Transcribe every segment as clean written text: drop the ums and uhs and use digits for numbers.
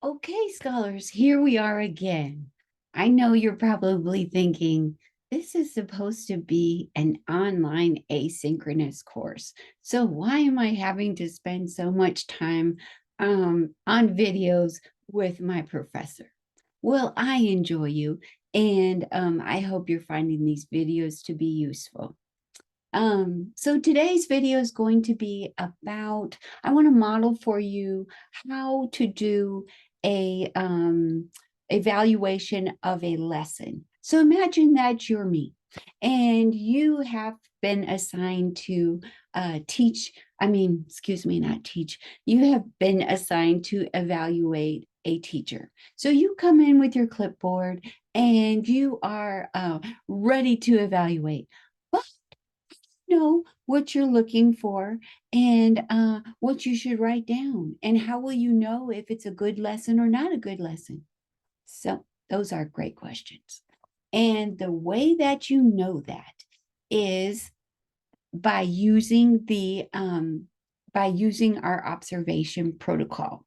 Okay, scholars, here we are again. I know you're probably thinking, this is supposed to be an online asynchronous course. So why am I having to spend so much time on videos with my professor? Well, I enjoy you, and I hope you're finding these videos to be useful. So today's video is going to be about, I want to model for you how to do a evaluation of a lesson. So imagine that you're me and you have been assigned to excuse me, not teach, you have been assigned to evaluate a teacher. So you come in with your clipboard and you are ready to evaluate. But know what you're looking for and what you should write down. And how will you know if it's a good lesson or not a good lesson? So, those are great questions. And the way that you know that is by using our observation protocol.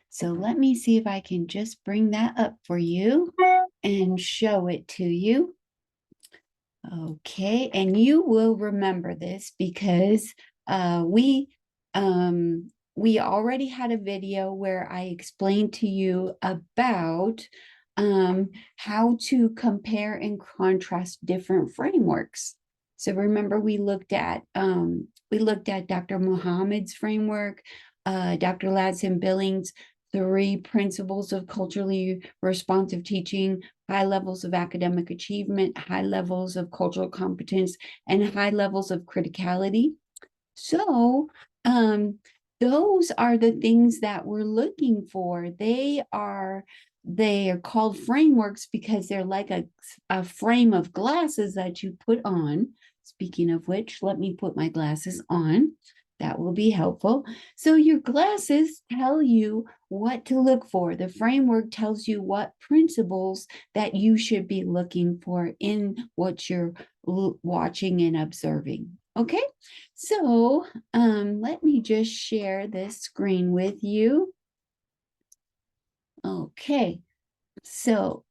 So let me see if I can just bring that up for you and show it to you. Okay, and you will remember this because uh, we we already had a video where I explained to you about how to compare and contrast different frameworks. So remember, we looked at Dr. Muhammad's framework, Dr. Ladson Billings' three principles of culturally responsive teaching, high levels of academic achievement, high levels of cultural competence, and high levels of criticality. So, those are the things that we're looking for. They are called frameworks because they're like a frame of glasses that you put on. Speaking of which, let me put my glasses on. That will be helpful. So your glasses tell you what to look for. The framework tells you what principles that you should be looking for in what you're watching and observing. Okay, so let me just share this screen with you. Okay, so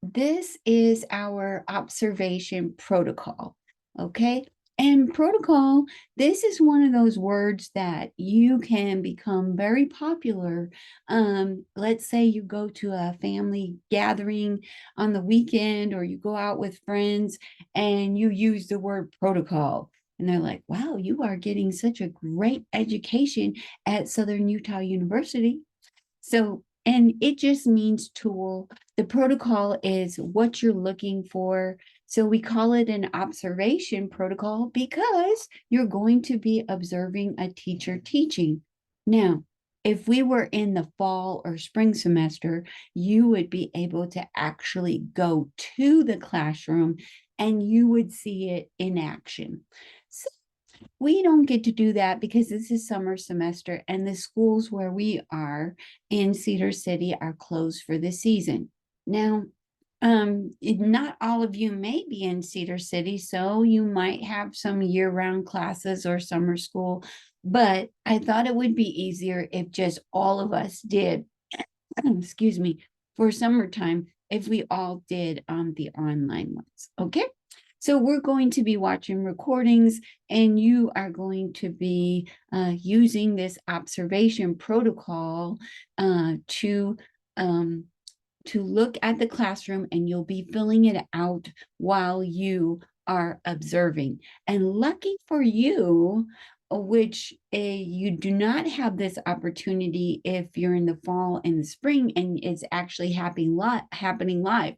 this is our observation protocol. Okay. And protocol, this is one of those words that you can become very popular. Let's say you go to a family gathering on the weekend or you go out with friends and you use the word protocol. And they're like, wow, you are getting such a great education at Southern Utah University. So, and it just means tool. The protocol is what you're looking for. So we call it an observation protocol because you're going to be observing a teacher teaching. Now, if we were in the fall or spring semester, you would be able to actually go to the classroom and you would see it in action. So we don't get to do that because this is summer semester and the schools where we are in Cedar City are closed for the season. Now, not all of you may be in Cedar City, so you might have some year-round classes or summer school, but I thought it would be easier if just all of us did, excuse me, for summertime, if we all did the online ones. Okay. So we're going to be watching recordings and you are going to be using this observation protocol to look at the classroom, and you'll be filling it out while you are observing. And lucky for you, which you do not have this opportunity if you're in the fall and the spring and it's actually happening live.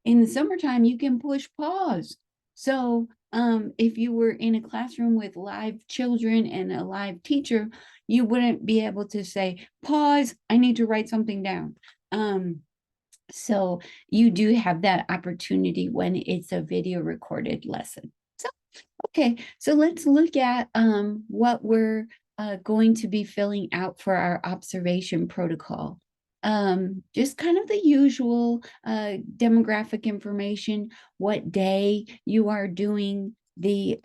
In the summertime, you can push pause. So if you were in a classroom with live children and a live teacher, you wouldn't be able to say, pause, I need to write something down. So you do have that opportunity when it's a video recorded lesson. So, okay, so let's look at what we're going to be filling out for our observation protocol. Just kind of the usual demographic information, what day you are doing the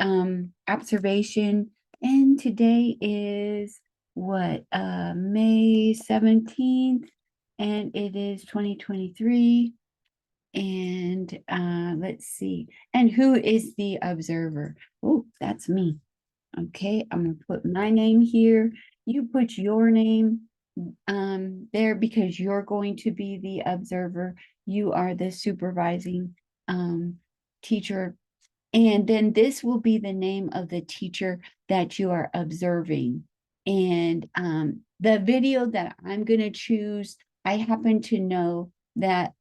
observation. And today is what, May February 17th, and it is 2023. And let's see. And who is the observer? Oh, that's me. Okay, I'm gonna put my name here. You put your name there because you're going to be the observer. You are the supervising teacher. And then this will be the name of the teacher that you are observing. And the video that I'm going to choose, I happen to know that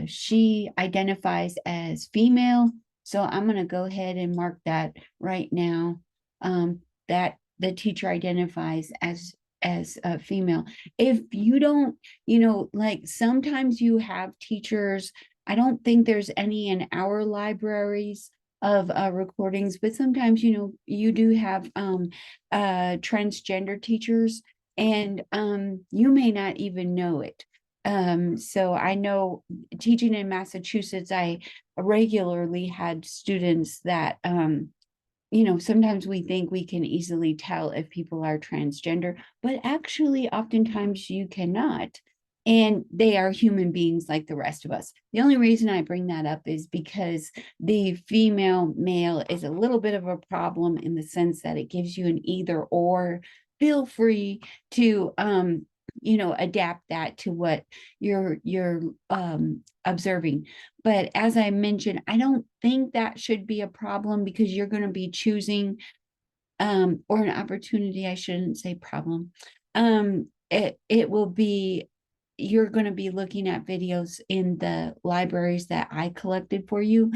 she identifies as female. So I'm going to go ahead and mark that right now, that the teacher identifies as a female. If you don't, like sometimes you have teachers, I don't think there's any in our libraries of recordings, but sometimes, you do have transgender teachers, and you may not even know it. So I know teaching in Massachusetts, I regularly had students that, sometimes we think we can easily tell if people are transgender, but actually, oftentimes you cannot. And they are human beings like the rest of us. The only reason I bring that up is because the female male is a little bit of a problem in the sense that it gives you an either or. Feel free to adapt that to what you're observing. But as I mentioned, I don't think that should be a problem because you're going to be choosing or an opportunity. I shouldn't say problem. It will be, you're going to be looking at videos in the libraries that I collected for you,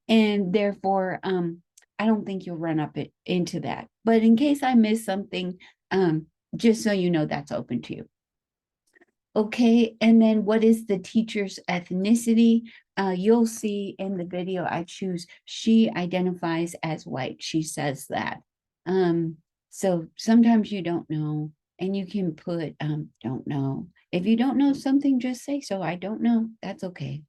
and therefore I don't think you'll run up into that. But in case I miss something, just so you know, that's open to you. Okay, and then what is the teacher's ethnicity? You'll see in the video I choose, she identifies as white. She says that. So sometimes you don't know, and you can put don't know. If you don't know something, just say so. I don't know. That's okay.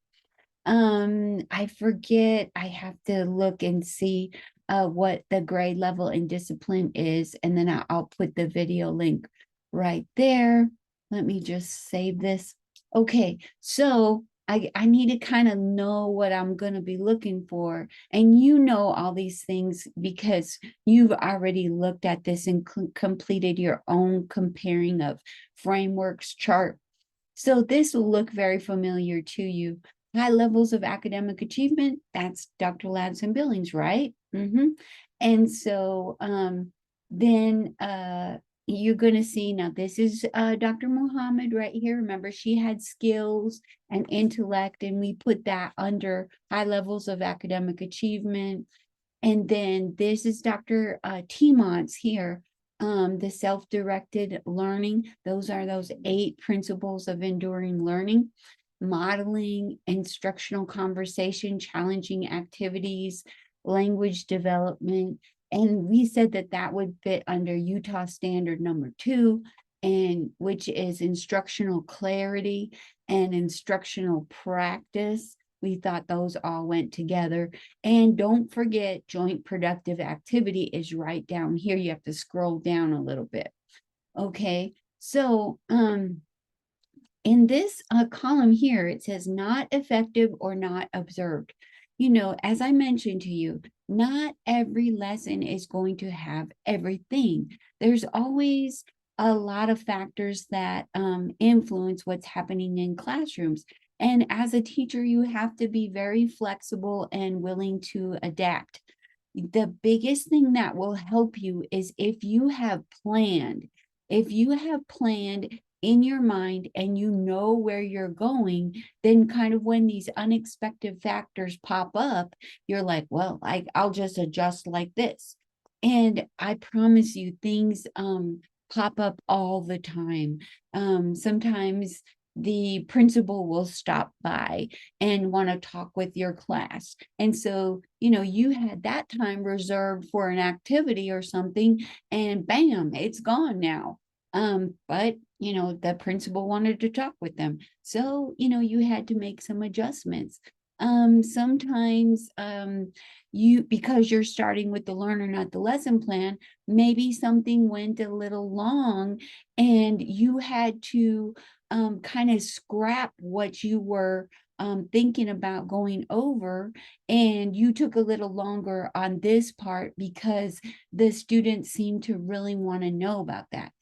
I forget. I have to look and see what the grade level and discipline is, and then I'll put the video link right there. Let me just save this. Okay, so I need to kind of know what I'm going to be looking for. And you know all these things because you've already looked at this and completed your own comparing of frameworks chart. So this will look very familiar to you. High levels of academic achievement, that's Dr. Ladson Billings, right? And so then you're going to see, now this is Dr. Muhammad right here. Remember, she had skills and intellect, and we put that under high levels of academic achievement. And then this is Dr. Timon's here, the self-directed learning. Those are those 8 principles of enduring learning: modeling, instructional conversation, challenging activities, language development. And we said that that would fit under Utah Standard number 2, and which is instructional clarity and instructional practice. We thought those all went together. And don't forget, joint productive activity is right down here. You have to scroll down a little bit. Okay, so in this column here, it says not effective or not observed. As I mentioned to you, not every lesson is going to have everything. There's always a lot of factors that influence what's happening in classrooms. And as a teacher, you have to be very flexible and willing to adapt. The biggest thing that will help you is if you have planned in your mind and you know where you're going, then kind of when these unexpected factors pop up, you're like, well, I'll just adjust like this. And I promise you, things pop up all the time. Sometimes the principal will stop by and want to talk with your class. And so, you had that time reserved for an activity or something, and bam, it's gone now. But the principal wanted to talk with them. So, you had to make some adjustments. Sometimes you, because you're starting with the learner, not the lesson plan, maybe something went a little long and you had to kind of scrap what you were thinking about going over, and you took a little longer on this part because the students seem to really want to know about that.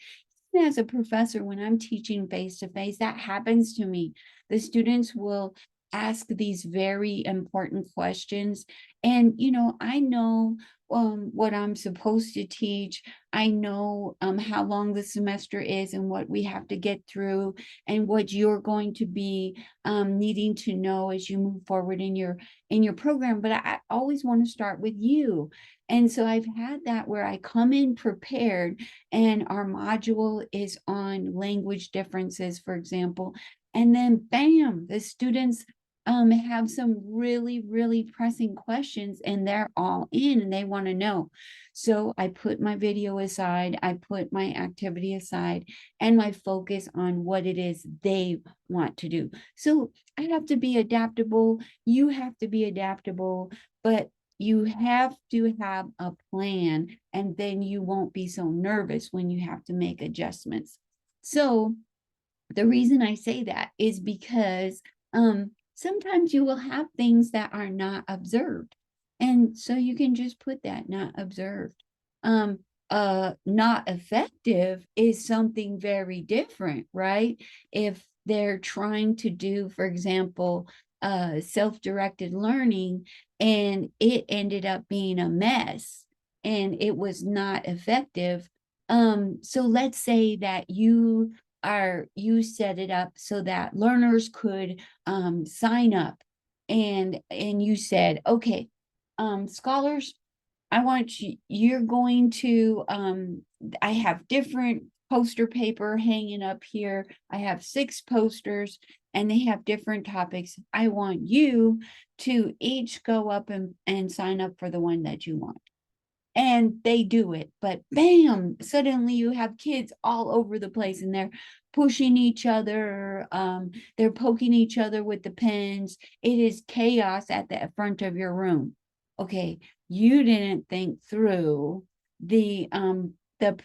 As a professor, when I'm teaching face to face, that happens to me. The students will ask these very important questions. And, I know what I'm supposed to teach. I know how long the semester is and what we have to get through and what you're going to be needing to know as you move forward in your program. But I always want to start with you. And so I've had that where I come in prepared, and our module is on language differences, for example. And then bam, the students have some really, really pressing questions and they're all in and they want to know. So I put my video aside, I put my activity aside, and my focus on what it is they want to do. So I have to be adaptable. You have to be adaptable, but you have to have a plan, and then you won't be so nervous when you have to make adjustments. So the reason I say that is because sometimes you will have things that are not observed. And so you can just put that not observed. Not effective is something very different, right? If they're trying to do, for example, self-directed learning and it ended up being a mess and it was not effective. So let's say that you set it up so that learners could sign up, and you said, okay, scholars, I want you're going to I have different poster paper hanging up here. I have 6 posters and they have different topics. I want you to each go up and sign up for the one that you want. And they do it, but bam, suddenly you have kids all over the place and they're pushing each other, they're poking each other with the pens. It is chaos at the front of your room. Okay, you didn't think through the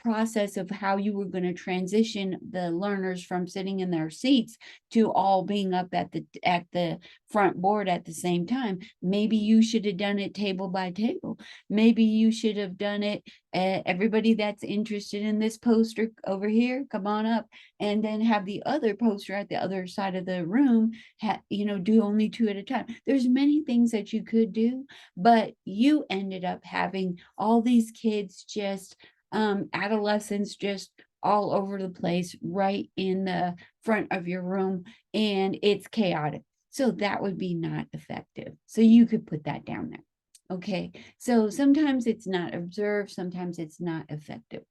process of how you were going to transition the learners from sitting in their seats to all being up at the front board at the same time. Maybe you should have done it table by table. Maybe you should have done it. Everybody that's interested in this poster over here, come on up, and then have the other poster at the other side of the room. Do only 2 at a time. There's many things that you could do, but you ended up having all these kids just adolescents just all over the place right in the front of your room, and it's chaotic. So that would be not effective. So you could put that down there. Okay, so sometimes it's not observed, sometimes it's not effective.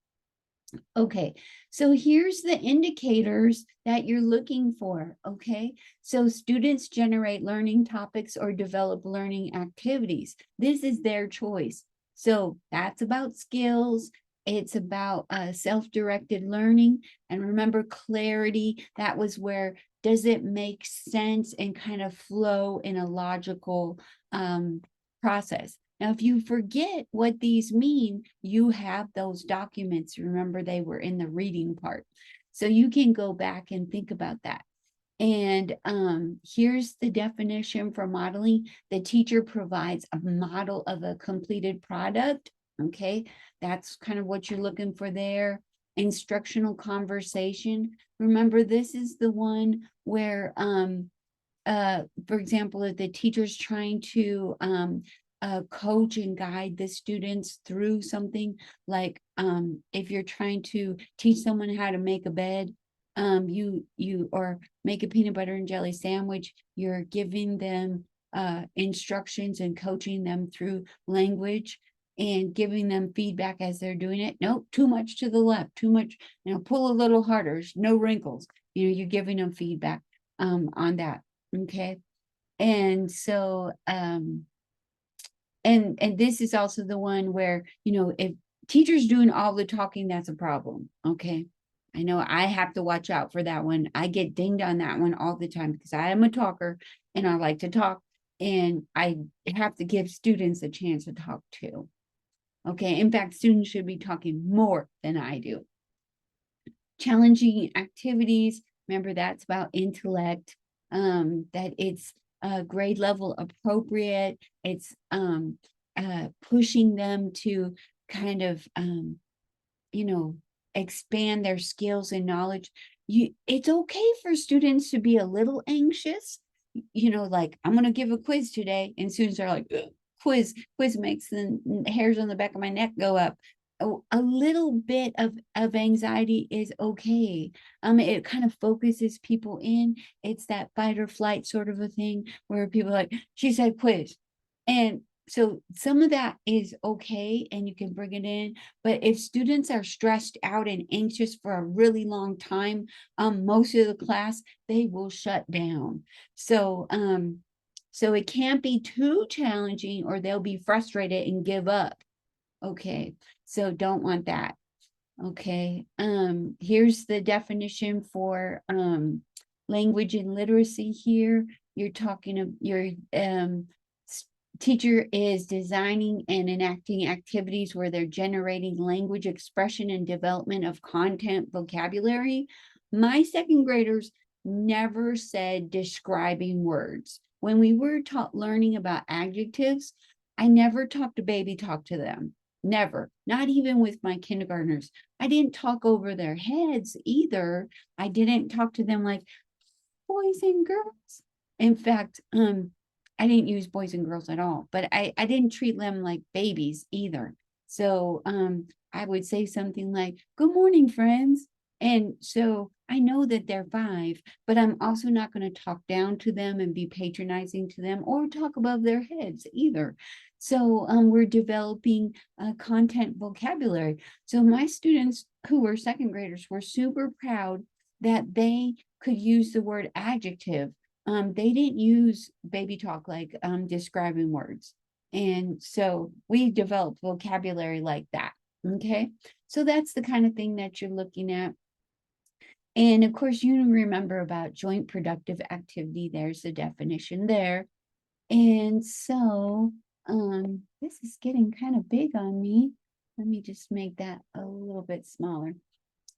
Okay, so here's the indicators that you're looking for. Okay, so students generate learning topics or develop learning activities. This is their choice. So that's about skills. It's about self-directed learning. And remember, clarity, that was where does it make sense and kind of flow in a logical process. Now, if you forget what these mean, you have those documents. Remember, they were in the reading part. So you can go back and think about that. And here's the definition for modeling. The teacher provides a model of a completed product. Okay, that's kind of what you're looking for there. Instructional conversation. Remember, this is the one where, for example, if the teacher's trying to coach and guide the students through something, like if you're trying to teach someone how to make a bed, you or make a peanut butter and jelly sandwich, you're giving them instructions and coaching them through language and giving them feedback as they're doing it. Nope, too much to the left, too much, pull a little harder, no wrinkles. You're giving them feedback on that. Okay, and so and this is also the one where, if teachers doing all the talking, that's a problem. Okay, I know I have to watch out for that one. I get dinged on that one all the time because I am a talker and I like to talk, and I have to give students a chance to talk too. Okay, in fact, students should be talking more than I do. Challenging activities, remember that's about intellect, that it's grade level appropriate, it's pushing them to kind of you know, expand their skills and knowledge. It's okay for students to be a little anxious, like I'm going to give a quiz today, and students are like, "Ugh, quiz makes the hairs on the back of my neck go up." A little bit of anxiety is okay. It kind of focuses people in. It's that fight or flight sort of a thing where people are like, she said quiz. And so some of that is okay, and you can bring it in. But if students are stressed out and anxious for a really long time, most of the class, they will shut down. So so it can't be too challenging or they'll be frustrated and give up. Okay, so don't want that. Okay, here's the definition for language and literacy here. You're talking of your teacher is designing and enacting activities where they're generating language expression and development of content vocabulary. My second graders never said describing words. When we were taught learning about adjectives, I never talked to baby talk to them. Never, not even with my kindergartners. I didn't talk over their heads either. I didn't talk to them like boys and girls. In fact, I didn't use boys and girls at all, but I didn't treat them like babies either. So I would say something like, "Good morning, friends." And so I know that they're 5, but I'm also not going to talk down to them and be patronizing to them or talk above their heads either. So we're developing content vocabulary. So my students who were second graders were super proud that they could use the word adjective. They didn't use baby talk like describing words. And so we developed vocabulary like that. Okay. So that's the kind of thing that you're looking at. And of course, you remember about joint productive activity. There's the definition there. And so this is getting kind of big on me. Let me just make that a little bit smaller.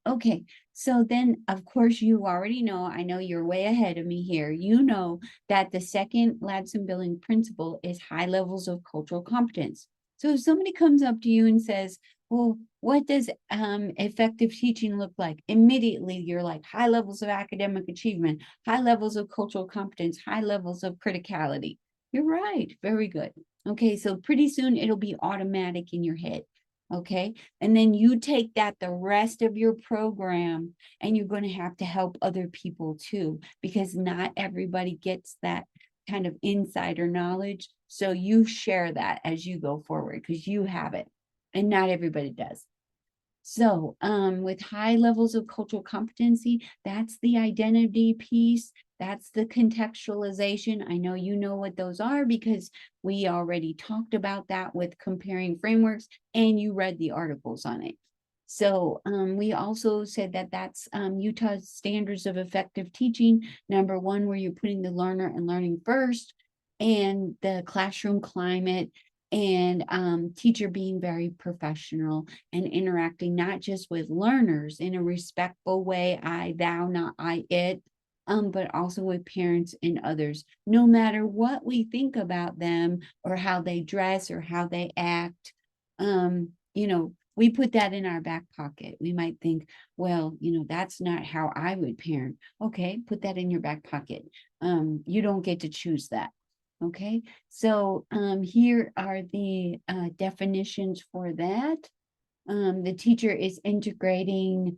Okay, so then of course you already know, I know you're way ahead of me here. You know that the second Ladson-Billing principle is high levels of cultural competence. So if somebody comes up to you and says, well, what does effective teaching look like? Immediately you're like high levels of academic achievement, high levels of cultural competence, high levels of criticality. You're right, very good. Okay, so pretty soon it'll be automatic in your head. Okay, and then you take that the rest of your program, and you're going to have to help other people too, because not everybody gets that kind of insider knowledge. So you share that as you go forward because you have it, and not everybody does. So with high levels of cultural competency, that's the identity piece. That's the contextualization. I know you know what those are because we already talked about that with comparing frameworks and you read the articles on it. So we also said that that's Utah's standards of effective teaching. Number 1, where you're putting the learner and learning first, and the classroom climate, and teacher being very professional and interacting not just with learners in a respectful way, I, thou, not I, it, but also with parents and others, no matter what we think about them or how they dress or how they act. We put that in our back pocket. We might think, well, that's not how I would parent. Okay, put that in your back pocket. You don't get to choose that. Okay, so here are the definitions for that. The teacher is integrating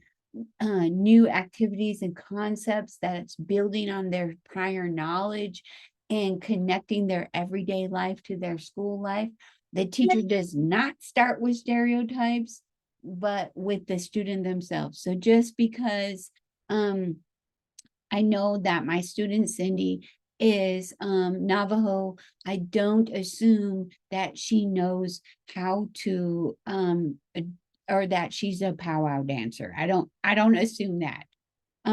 new activities and concepts that's building on their prior knowledge and connecting their everyday life to their school life. The teacher does not start with stereotypes, but with the student themselves. So just because I know that my student Cindy is Navajo, I don't assume that she knows how to or that she's a powwow dancer. I don't assume that.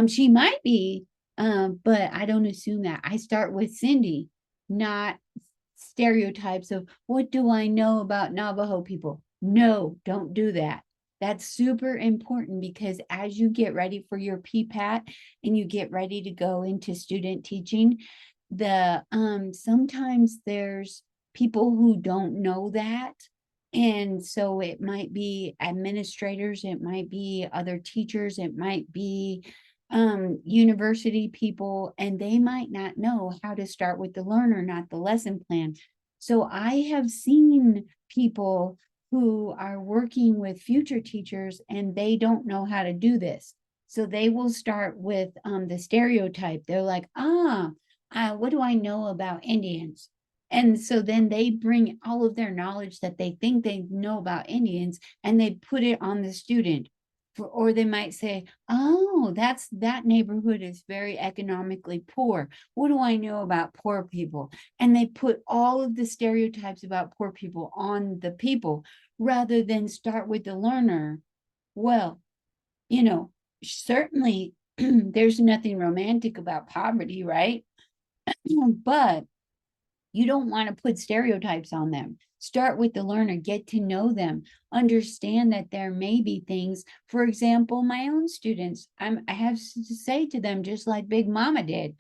She might be, but I don't assume that. I start with Cindy. not stereotypes of what do I know about Navajo people? No, don't do that. That's super important because as you get ready for your PPAT and you get ready to go into student teaching, the sometimes there's people who don't know that. And so it might be administrators, it might be other teachers, it might be university people, and they might not know how to start with the learner, not the lesson plan. So I have seen people who are working with future teachers and they don't know how to do this. So they will start with the stereotype. They're like, what do I know about Indians? And so then they bring all of their knowledge that they think they know about Indians and they put it on the student. Or they might say, oh, that neighborhood is very economically poor. What do I know about poor people? And they put all of the stereotypes about poor people on the people rather than start with the learner. Well, you know, certainly there's nothing romantic about poverty, right? But you don't want to put stereotypes on them. Start with the learner, get to know them, understand that there may be things. For example, my own students, I have to say to them, just like Big Mama did,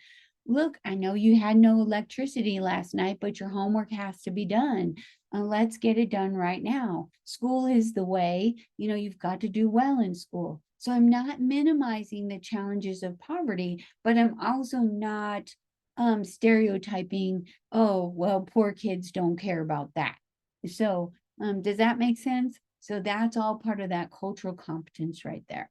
look, I know you had no electricity last night, but your homework has to be done. Let's get it done right now. School is the way, you've got to do well in school. So I'm not minimizing the challenges of poverty, but I'm also not stereotyping, oh, well, poor kids don't care about that. So does that make sense? So that's all part of that cultural competence right there.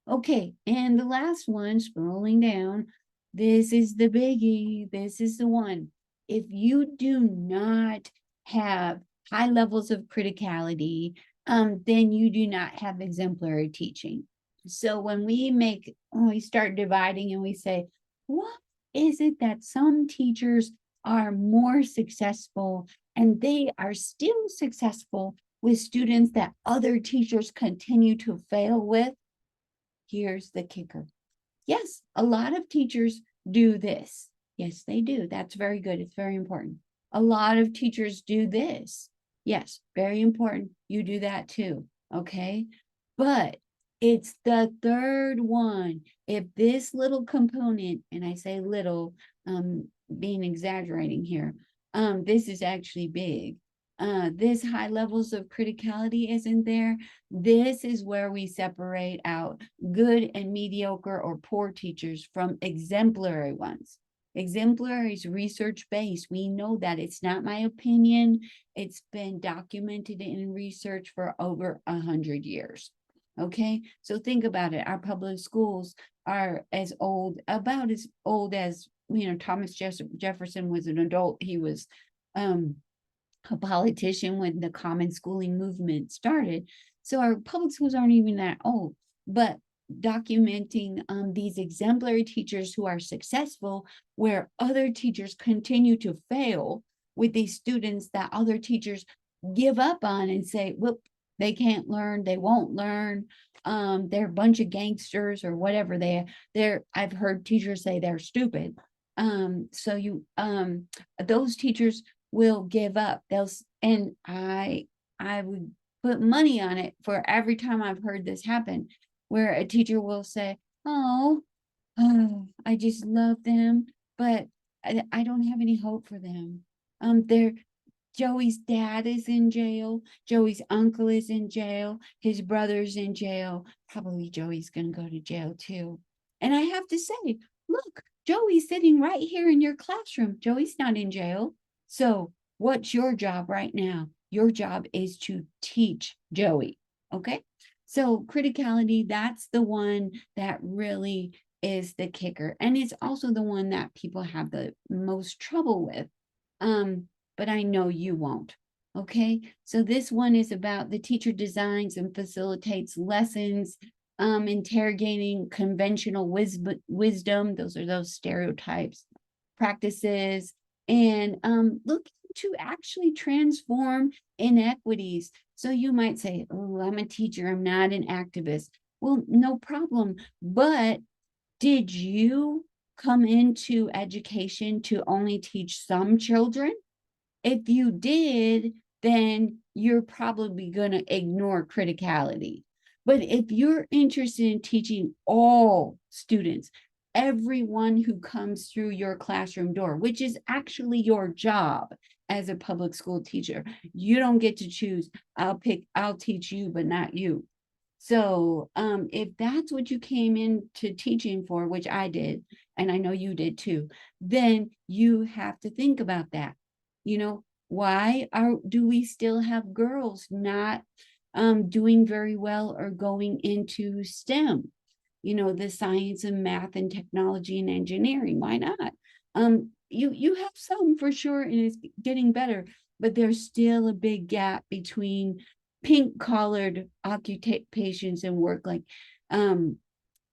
Okay, and the last one, scrolling down, this is the biggie. This is the one. If you do not have high levels of criticality, then you do not have exemplary teaching. So when we start dividing and we say, what is it that some teachers are more successful and they are still successful with students that other teachers continue to fail with? Here's the kicker. Yes, a lot of teachers do this. Yes, they do. That's very good. It's very important. A lot of teachers do this. Yes, very important. You do that too. Okay. But it's the third one. If this little component, and I say little, being exaggerating here, this is actually big. This high levels of criticality isn't there. This is where we separate out good and mediocre or poor teachers from exemplary ones. Exemplary is research-based. We know that. It's not my opinion. It's been documented in research for over 100 years. Okay, so think about it. Our public schools are about as old as, Thomas Jefferson was an adult. He was a politician when the common schooling movement started. So our public schools aren't even that old, but documenting these exemplary teachers who are successful where other teachers continue to fail with these students that other teachers give up on and say, well, they can't learn, they won't learn, they're a bunch of gangsters or whatever I've heard teachers say they're stupid. Those teachers will give up. And I would put money on it for every time I've heard this happen, where a teacher will say, oh, I just love them, but I don't have any hope for them. They're Joey's dad is in jail. Joey's uncle is in jail. His brother's in jail. Probably Joey's going to go to jail too. And I have to say, look, Joey's sitting right here in your classroom. Joey's not in jail. So what's your job right now? Your job is to teach Joey. Okay. So criticality, that's the one that really is the kicker. And it's also the one that people have the most trouble with. But I know you won't. Okay, so this one is about the teacher designs and facilitates lessons, interrogating conventional wisdom. Those are those stereotypes, practices, and looking to actually transform inequities. So you might say, oh, I'm a teacher, I'm not an activist. Well, no problem. But did you come into education to only teach some children? If you did, then you're probably going to ignore criticality. But if you're interested in teaching all students, everyone who comes through your classroom door, which is actually your job as a public school teacher, you don't get to choose, I'll teach you, but not you. So if that's what you came into teaching for, which I did, and I know you did too, then you have to think about that. You know, why do we still have girls not doing very well or going into STEM? You know, the science and math and technology and engineering. Why not? You have some for sure, and it's getting better, but there's still a big gap between pink collared occupations and work like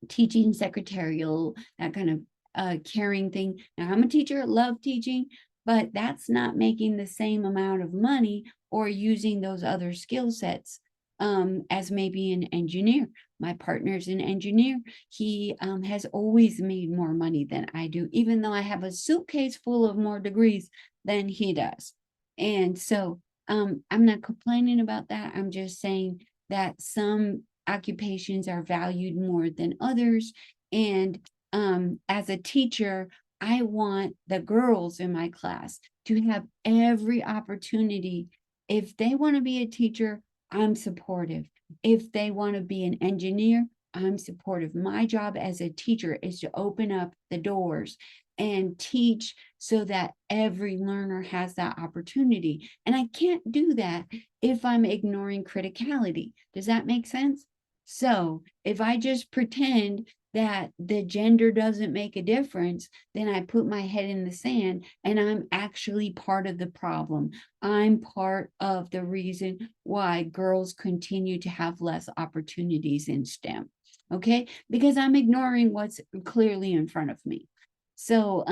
teaching, secretarial, that kind of caring thing. Now, I'm a teacher, love teaching, but that's not making the same amount of money or using those other skill sets as maybe an engineer. My partner's an engineer. He has always made more money than I do, even though I have a suitcase full of more degrees than he does. And so I'm not complaining about that. I'm just saying that some occupations are valued more than others. And as a teacher, I want the girls in my class to have every opportunity. If they want to be a teacher, I'm supportive. If they want to be an engineer, I'm supportive. My job as a teacher is to open up the doors and teach so that every learner has that opportunity. And I can't do that if I'm ignoring criticality. Does that make sense? So if I just pretend that the gender doesn't make a difference, then I put my head in the sand and I'm actually part of the problem. I'm part of the reason why girls continue to have less opportunities in STEM. Okay, because I'm ignoring what's clearly in front of me. So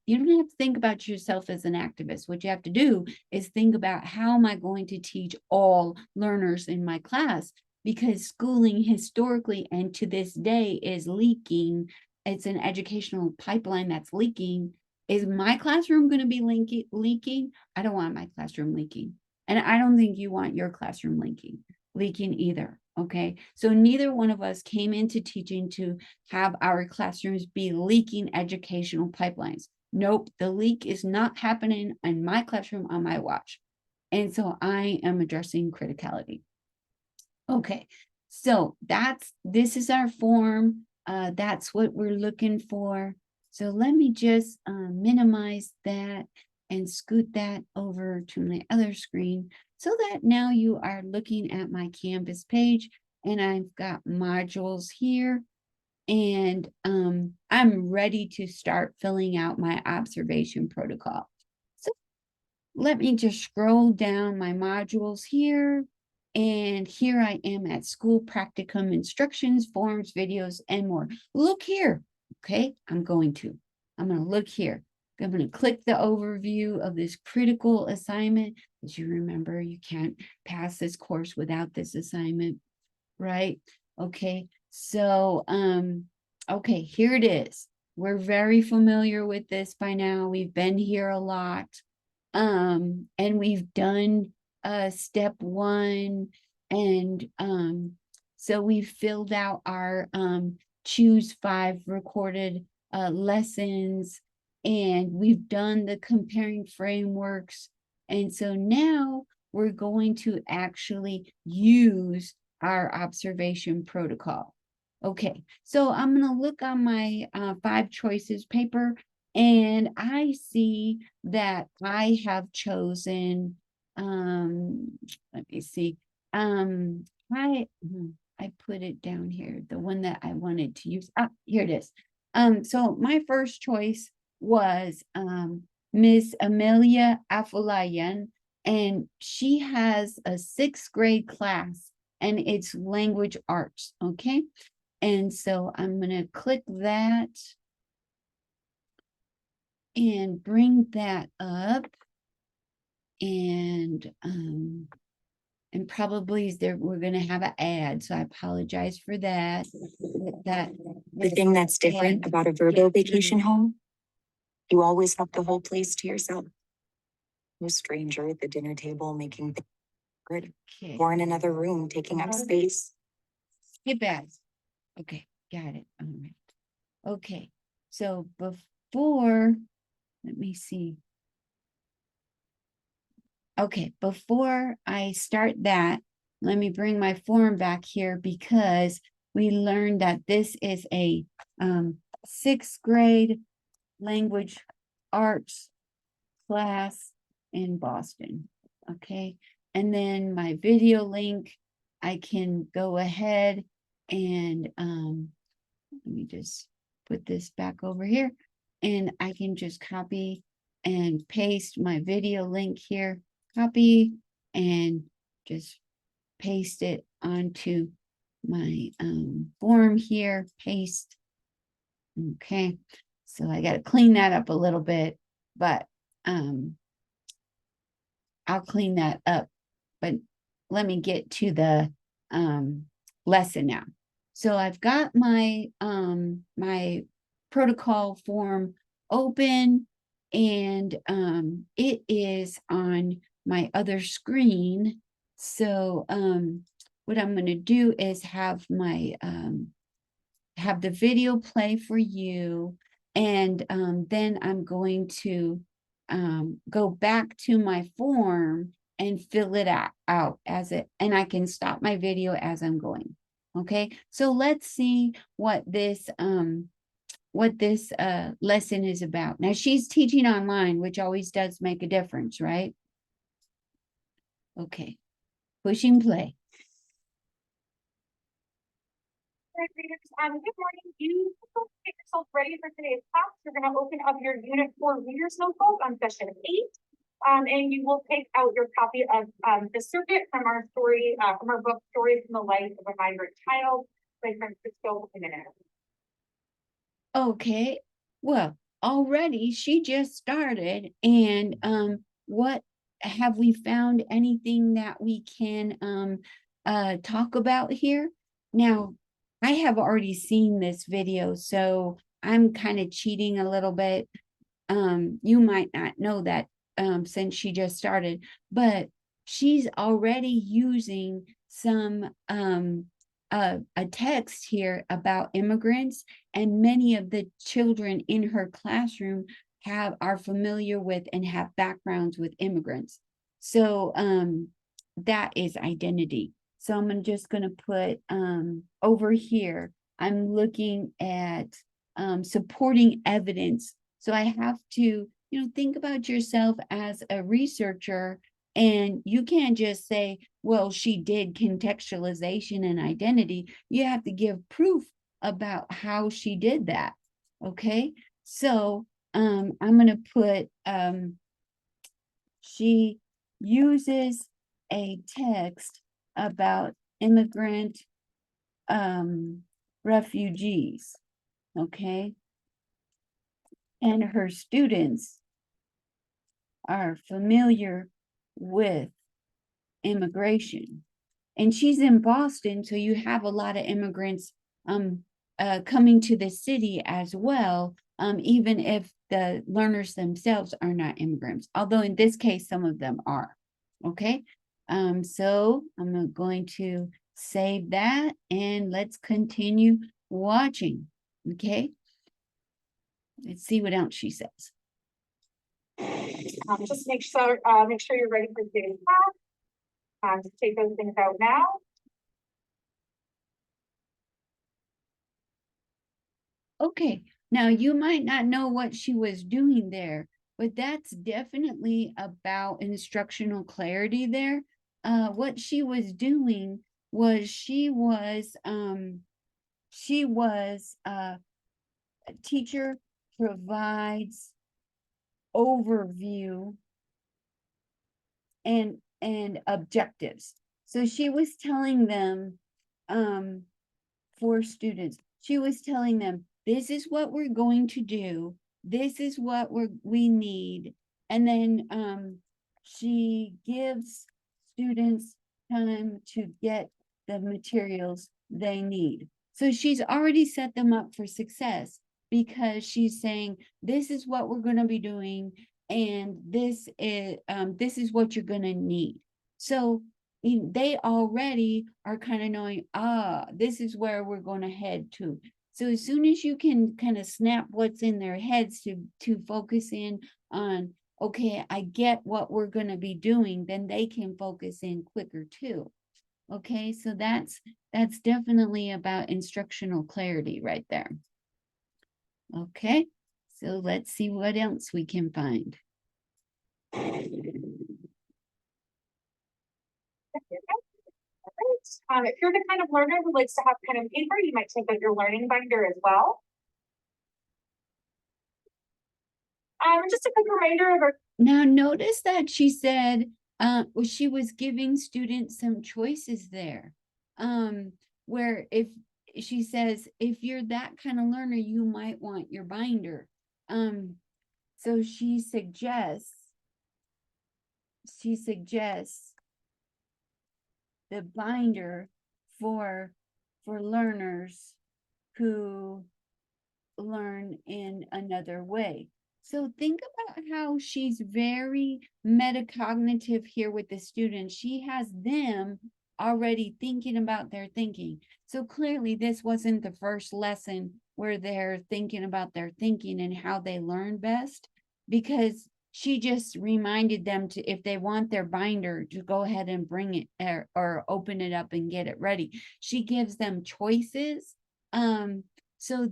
you don't have to think about yourself as an activist. What you have to do is think about, how am I going to teach all learners in my class? Because schooling historically and to this day is leaking. It's an educational pipeline that's leaking. Is my classroom going to be leaking? I don't want my classroom leaking. And I don't think you want your classroom leaking either. Okay. So neither one of us came into teaching to have our classrooms be leaking educational pipelines. Nope. The leak is not happening in my classroom on my watch. And so I am addressing criticality. Okay, so this is our form. That's what we're looking for. So let me just minimize that and scoot that over to my other screen so that now you are looking at my Canvas page and I've got modules here and I'm ready to start filling out my observation protocol. So let me just scroll down my modules here. And here I am at school practicum instructions, forms, videos, and more. Look here. Okay, I'm going to look here. I'm going to click the overview of this critical assignment. As you remember, you can't pass this course without this assignment, right? Okay, so okay, here it is. We're very familiar with this by now. We've been here a lot. And we've done step one, and so we've filled out our choose 5 recorded lessons, and we've done the comparing frameworks, and so now we're going to actually use our observation protocol. Okay, so I'm going to look on my 5 choices paper, and I see that I have chosen, let me see, I put it down here, the one that I wanted to use. Ah, here it is. So my first choice was Miss Amelia Afolayan, and she has a 6th grade class, and it's language arts, okay? And so I'm going to click that and bring that up. And and probably we're going to have an ad, so I apologize for that. The thing that's different about a Virgo vacation home, you always have the whole place to yourself. No stranger at the dinner table making good, Okay. or in another room taking up space. Get back. Okay, got it. All right. Okay, so before, let me see. Okay, before I start that, let me bring my form back here because we learned that this is a 6th grade language arts class in Boston. Okay, and then my video link, I can go ahead and let me just put this back over here, and I can just copy and paste my video link here, copy and just paste it onto my form here, paste. Okay, so I got to clean that up a little bit, but I'll clean that up. But let me get to the lesson now. So I've got my my protocol form open, and it is on my other screen. So what I'm going to do is have my have the video play for you, and then I'm going to go back to my form and fill it out as it, and I can stop my video as I'm going. Okay, so let's see what this lesson is about. Now she's teaching online, which always does make a difference, right? Okay, pushing play. Good morning. You get yourself ready for today's class. You're going to open up your Unit 4 Reader's Notebook on session 8. And you will take out your copy of The Circuit from our story, from our book, Stories from the Life of a Migrant Child by Francisco Jimenez. Okay, well, already she just started, and what have we found anything that we can talk about here? Now, I have already seen this video, so I'm kind of cheating a little bit. You might not know that since she just started, but she's already using some a text here about immigrants, and many of the children in her classroom are familiar with and have backgrounds with immigrants. So that is identity. So I'm just going to put over here, I'm looking at supporting evidence. So I have to, think about yourself as a researcher, and you can't just say, well, she did contextualization and identity. You have to give proof about how she did that. Okay, so I'm going to put she uses a text about immigrant refugees. Okay, and her students are familiar with immigration. And she's in Boston, so you have a lot of immigrants coming to the city as well, even if the learners themselves are not immigrants, although in this case, some of them are. Okay, so I'm going to save that, and let's continue watching. Okay, let's see what else she says. Just make sure you're ready for today's class. Just take those things out now. Okay, now you might not know what she was doing there, but that's definitely about instructional clarity there. What she was doing was she was a teacher provides overview and objectives. So she was telling them for students, she was telling them, this is what we're going to do. This is what we need. And then she gives students time to get the materials they need. So she's already set them up for success because she's saying, this is what we're going to be doing, and this is what you're going to need. So they already are kind of knowing, this is where we're going to head to. So as soon as you can kind of snap what's in their heads to focus in on, okay, I get what we're going to be doing, then they can focus in quicker too. Okay, so that's definitely about instructional clarity right there. Okay, so let's see what else we can find. If you're the kind of learner who likes to have pen and paper, you might take out your learning binder as well. Just a quick reminder of our. Now notice that she said, she was giving students some choices there. Where if she says, if you're that kind of learner, you might want your binder. So she suggests the binder for learners who learn in another way. So think about how she's very metacognitive here with the students. She has them already thinking about their thinking. So clearly this wasn't the first lesson where they're thinking about their thinking and how they learn best, because she just reminded them to, if they want their binder, to go ahead and bring it or open it up and get it ready. She gives them choices. So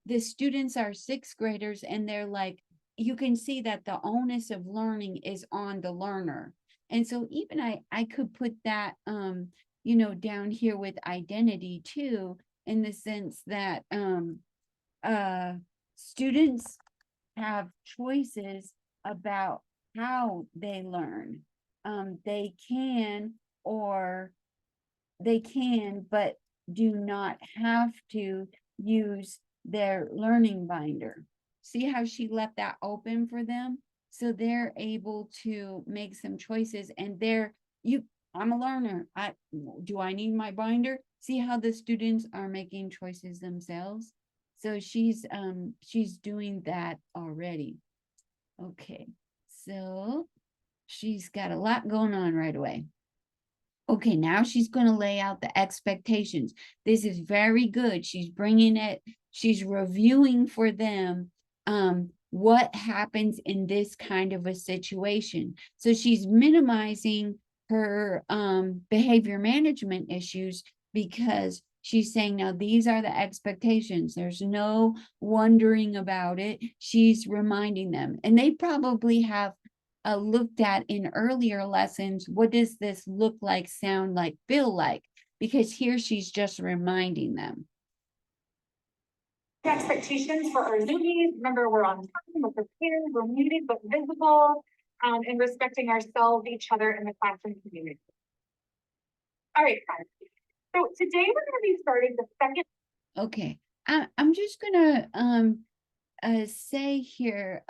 the students are sixth graders, and they're like, you can see that the onus of learning is on the learner. And so even I could put that, down here with identity too, in the sense that students have choices about how they learn. They can, but do not have to use their learning binder. See how she left that open for them? So they're able to make some choices, and I'm a learner. Do I need my binder? See how the students are making choices themselves? So she's doing that already. Okay, so she's got a lot going on right away. Okay, now she's going to lay out the expectations. This is very good. She's bringing it, she's reviewing for them what happens in this kind of a situation. So she's minimizing her behavior management issues, because she's saying, now these are the expectations. There's no wondering about it. She's reminding them, and they probably have looked at in earlier lessons, what does this look like, sound like, feel like? Because here she's just reminding them. Expectations for our Zoomies. Remember, we're on time, we're prepared, we're muted but visible, and respecting ourselves, each other, and the classroom community. All right, guys. So today we're going to be starting the second. Okay, I'm just gonna say here,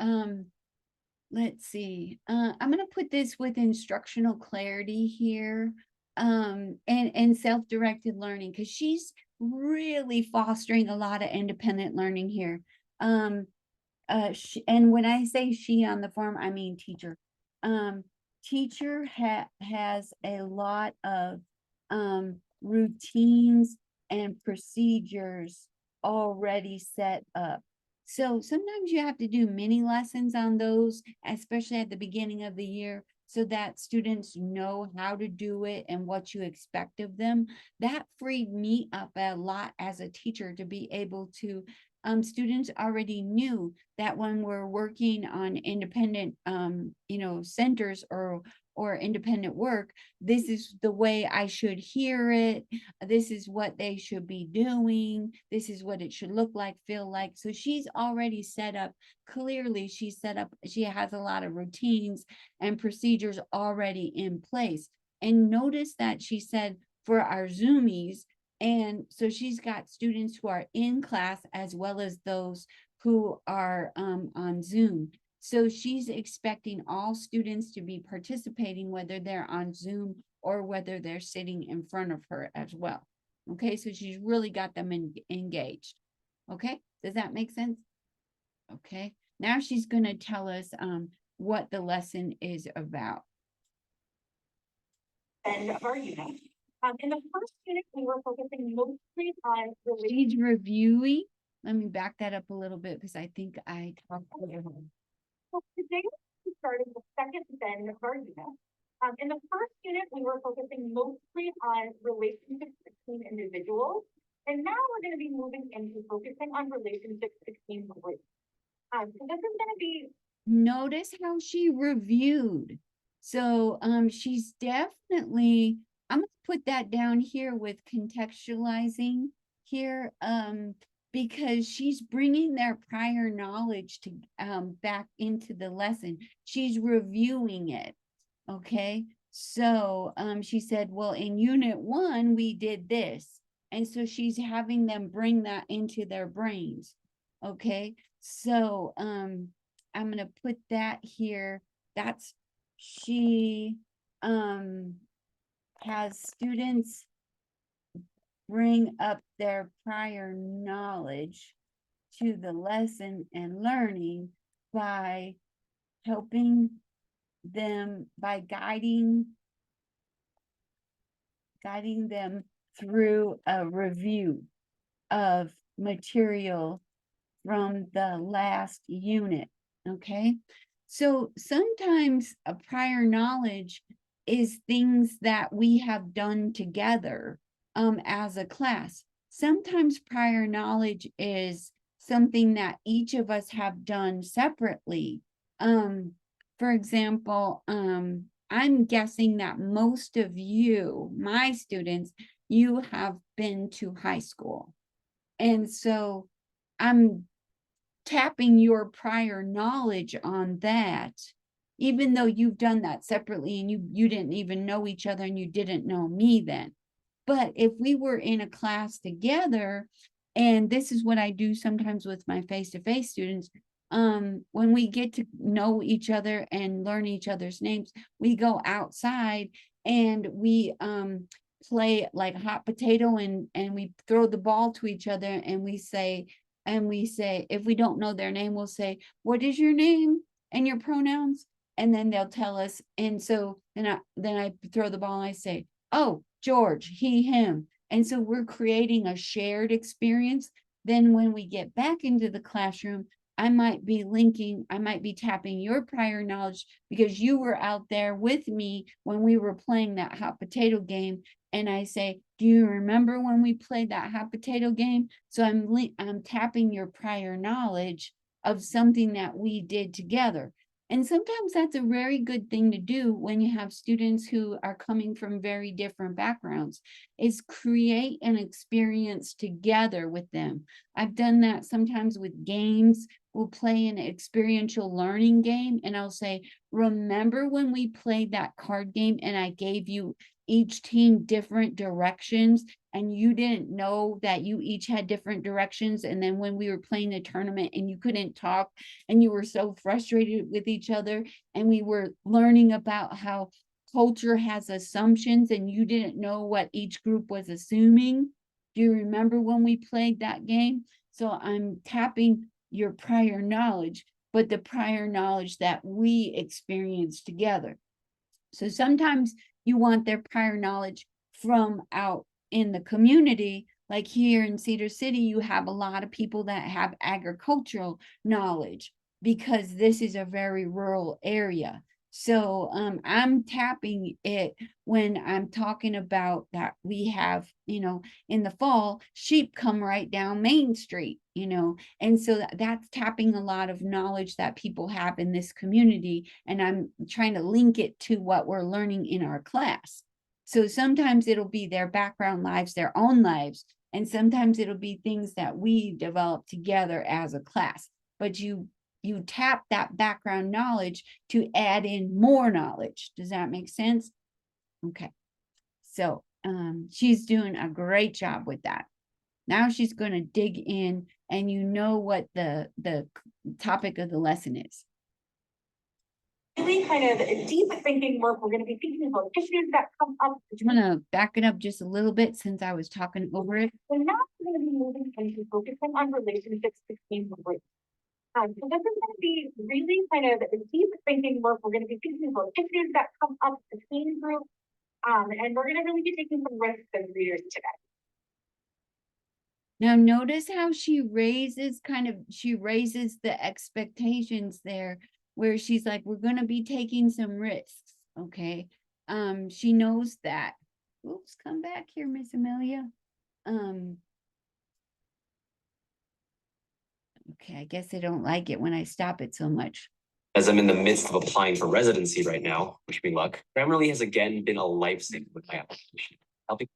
let's see, I'm gonna put this with instructional clarity here, and self-directed learning, because she's really fostering a lot of independent learning here. And when I say she on the form, I mean teacher. Teacher has a lot of routines and procedures already set up. So sometimes you have to do mini lessons on those, especially at the beginning of the year, so that students know how to do it and what you expect of them. That freed me up a lot as a teacher to be able to, students already knew that when we're working on independent, centers or independent work, this is the way I should hear it. This is what they should be doing. This is what it should look like, feel like. So she's already set up, clearly she has a lot of routines and procedures already in place. And notice that she said for our Zoomies, and so she's got students who are in class as well as those who are on Zoom. So she's expecting all students to be participating, whether they're on Zoom or whether they're sitting in front of her as well. Okay, so she's really got them engaged. Okay, does that make sense? Okay, now she's going to tell us what the lesson is about. End of our unit. In the first unit, we were focusing mostly on She's reviewing. Let me back that up a little bit because I think I talked over her. So today, we started the second bend of our unit. In the first unit, we were focusing mostly on relationships between individuals. And now we're going to be moving into focusing on relationships between groups. So this is going to be. Notice how she reviewed. So she's definitely, I'm gonna put that down here with contextualizing here, because she's bringing their prior knowledge to back into the lesson. She's reviewing it. Okay, so she said, well, in unit 1 we did this, and so she's having them bring that into their brains. Okay, so I'm gonna put that here. That's she has students bring up their prior knowledge to the lesson and learning by helping them, by guiding them through a review of material from the last unit. Okay, so sometimes a prior knowledge is things that we have done together as a class. Sometimes prior knowledge is something that each of us have done separately. For example, I'm guessing that most of you, my students, you have been to high school. And so I'm tapping your prior knowledge on that, even though you've done that separately and you didn't even know each other and you didn't know me then. But if we were in a class together, and this is what I do sometimes with my face-to-face students, when we get to know each other and learn each other's names, we go outside and we play like hot potato, and we throw the ball to each other, and we say, if we don't know their name, we'll say, what is your name and your pronouns? And then they'll tell us. And so then I throw the ball and I say, oh, George, he, him. And so we're creating a shared experience. Then when we get back into the classroom, I might be tapping your prior knowledge because you were out there with me when we were playing that hot potato game. And I say, do you remember when we played that hot potato game? So I'm tapping your prior knowledge of something that we did together. And sometimes that's a very good thing to do when you have students who are coming from very different backgrounds, is create an experience together with them. I've done that sometimes with games. We'll play an experiential learning game, and I'll say, remember when we played that card game and I gave you each team different directions and you didn't know that you each had different directions, and then when we were playing the tournament and you couldn't talk and you were so frustrated with each other, and we were learning about how culture has assumptions and you didn't know what each group was assuming. Do you remember when we played that game? So I'm tapping your prior knowledge, but the prior knowledge that we experienced together. So sometimes you want their prior knowledge from out in the community. Like here in Cedar City, you have a lot of people that have agricultural knowledge because this is a very rural area. So I'm tapping it when I'm talking about that we have, in the fall, sheep come right down Main Street, and so that's tapping a lot of knowledge that people have in this community. And I'm trying to link it to what we're learning in our class. So sometimes it'll be their background lives, their own lives, and sometimes it'll be things that we develop together as a class. But you tap that background knowledge to add in more knowledge. Does that make sense? Okay. So she's doing a great job with that. Now she's going to dig in, and you know what the topic of the lesson is. really kind of deep thinking work. We're going to be thinking about issues that come up. I'm gonna back it up just a little bit since I was talking over it. We're not going to be moving into focusing on relationships between groups. So this is going to be really kind of deep thinking work. We're going to be thinking about issues that come up between groups. And we're going to really be taking some risks as readers today. Now notice how she raises the expectations there, where she's like, we're gonna be taking some risks, okay? She knows that. Oops, come back here, Miss Amelia. Okay, I guess I don't like it when I stop it so much. As I'm in the midst of applying for residency right now, wish me luck. Grammarly has again been a lifesaver with my application, helping.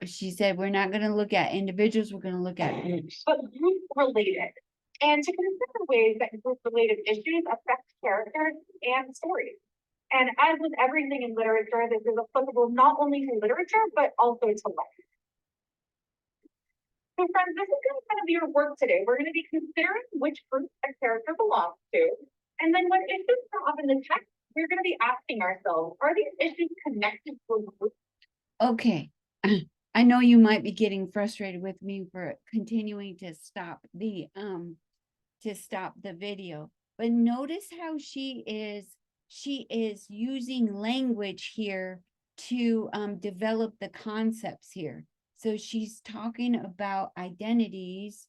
She said, we're not gonna look at individuals, we're gonna look at groups. But group related. And to consider ways that group related issues affect characters and stories. And as with everything in literature, this is applicable not only to literature, but also to life. So friends, this is going to kind of be your work today. We're going to be considering which group a character belongs to. And then when issues come up in the text, we're going to be asking ourselves, are these issues connected to a group? Okay, I know you might be getting frustrated with me for continuing to stop the video, but notice how she is using language here to develop the concepts here. So she's talking about identities.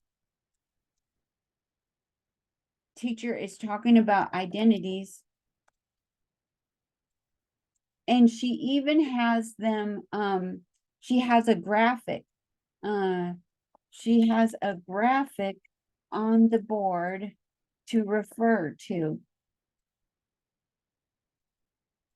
Teacher is talking about identities. And she even has them, she has a graphic. She has a graphic on the board to refer to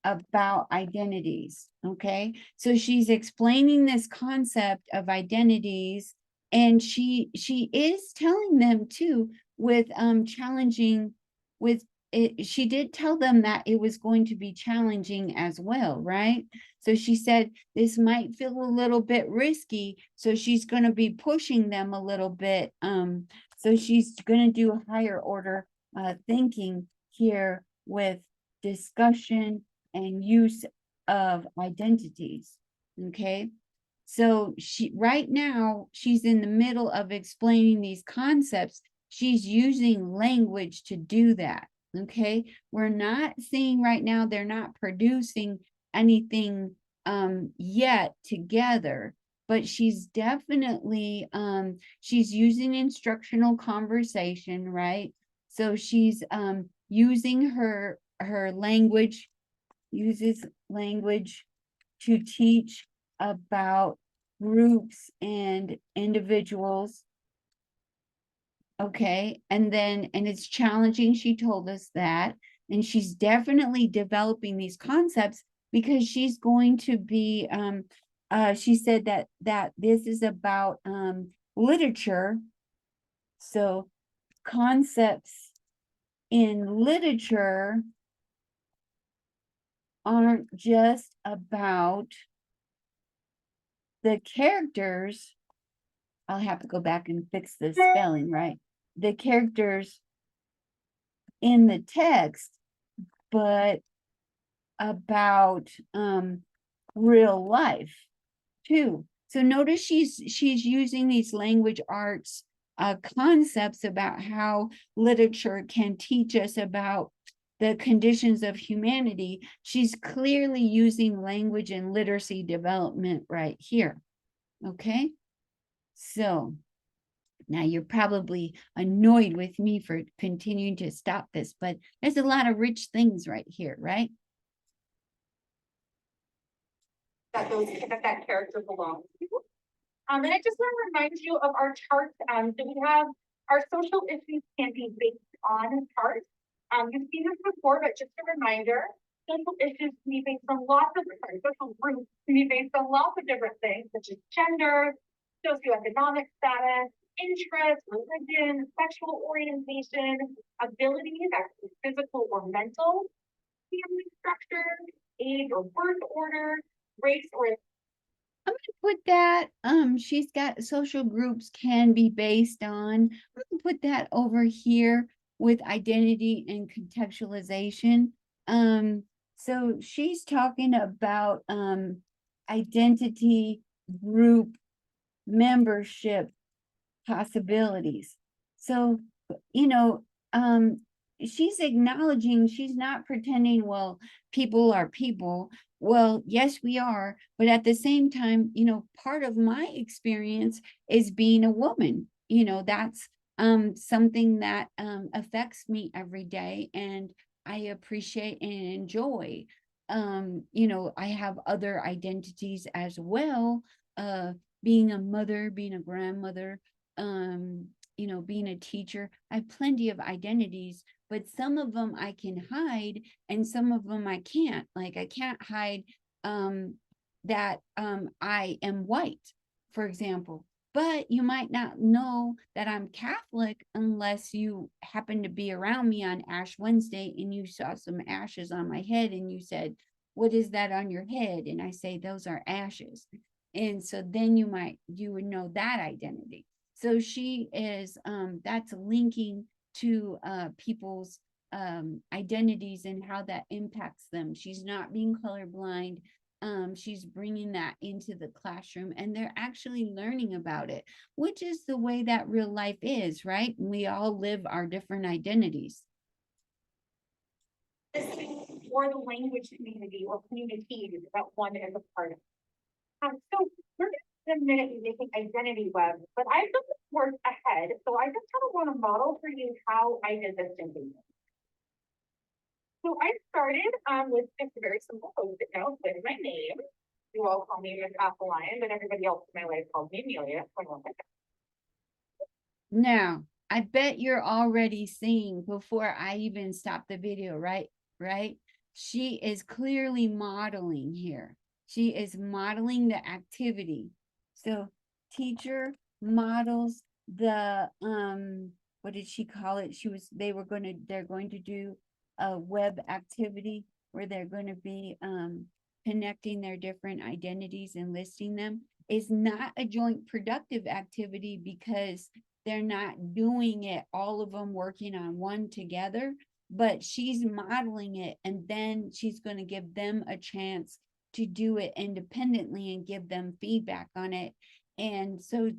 about identities, okay? So she's explaining this concept of identities, and she is telling them too with challenging with it. She did tell them that it was going to be challenging as well, right? So she said this might feel a little bit risky, so she's going to be pushing them a little bit. So she's going to do a higher order thinking here with discussion and use of identities, okay? So right now, she's in the middle of explaining these concepts. She's using language to do that, okay? We're not seeing right now, they're not producing anything yet together, but she's definitely, she's using instructional conversation, right? So she's using her language, uses language to teach about groups and individuals. Okay, and it's challenging, she told us that, and she's definitely developing these concepts because she's going to be, she said that this is about literature. So concepts in literature aren't just about the characters. I'll have to go back and fix the spelling, right? The characters in the text, but about real life too. So notice she's using these language arts concepts about how literature can teach us about the conditions of humanity. She's clearly using language and literacy development right here. Okay, so now you're probably annoyed with me for continuing to stop this, but there's a lot of rich things right here, right? That character belongs to. And I just want to remind you of our charts. So we have our social issues can be based on charts. You've seen this before, but just a reminder, social issues can be based on lots of different, social groups can be based on lots of different things, such as gender, socioeconomic status, interest, religion, sexual orientation, abilities, actually physical or mental, family structure, age or birth order, race or Put that, she's got social groups can be based on, we can put that over here with identity and contextualization. So she's talking about, identity group membership possibilities. So, you know, she's acknowledging, she's not pretending, well, people are people. Well, yes, we are, but at the same time, part of my experience is being a woman. That's something that affects me every day, and I appreciate and enjoy. I have other identities as well, being a mother, being a grandmother, being a teacher. I have plenty of identities, but some of them I can hide and some of them I can't. Like I can't hide that I am white, for example. But you might not know that I'm Catholic unless you happen to be around me on Ash Wednesday and you saw some ashes on my head and you said, "What is that on your head?" And I say, "Those are ashes." And so then you would know that identity. So she is, that's linking to people's identities and how that impacts them. She's not being colorblind. She's bringing that into the classroom and they're actually learning about it, which is the way that real life is, right? We all live our different identities. Or the language community or communities that one is a part of. So we're gonna spend a minute making identity web, but I've done this work ahead, so I just kind of want to model for you how I did this thinking. So I started with just a very simple post-it note with my name. You all call me Miss Apple Lion, but everybody else in my life calls me Amelia. Now, I bet you're already seeing before I even stop the video, right? Right? She is clearly modeling here. She is modeling the activity. So teacher models the, what did she call it? They're going to do a web activity where they're going to be connecting their different identities and listing them. Is not a joint productive activity because they're not doing it, all of them working on one together, but she's modeling it and then she's going to give them a chance to do it independently and give them feedback on it. And so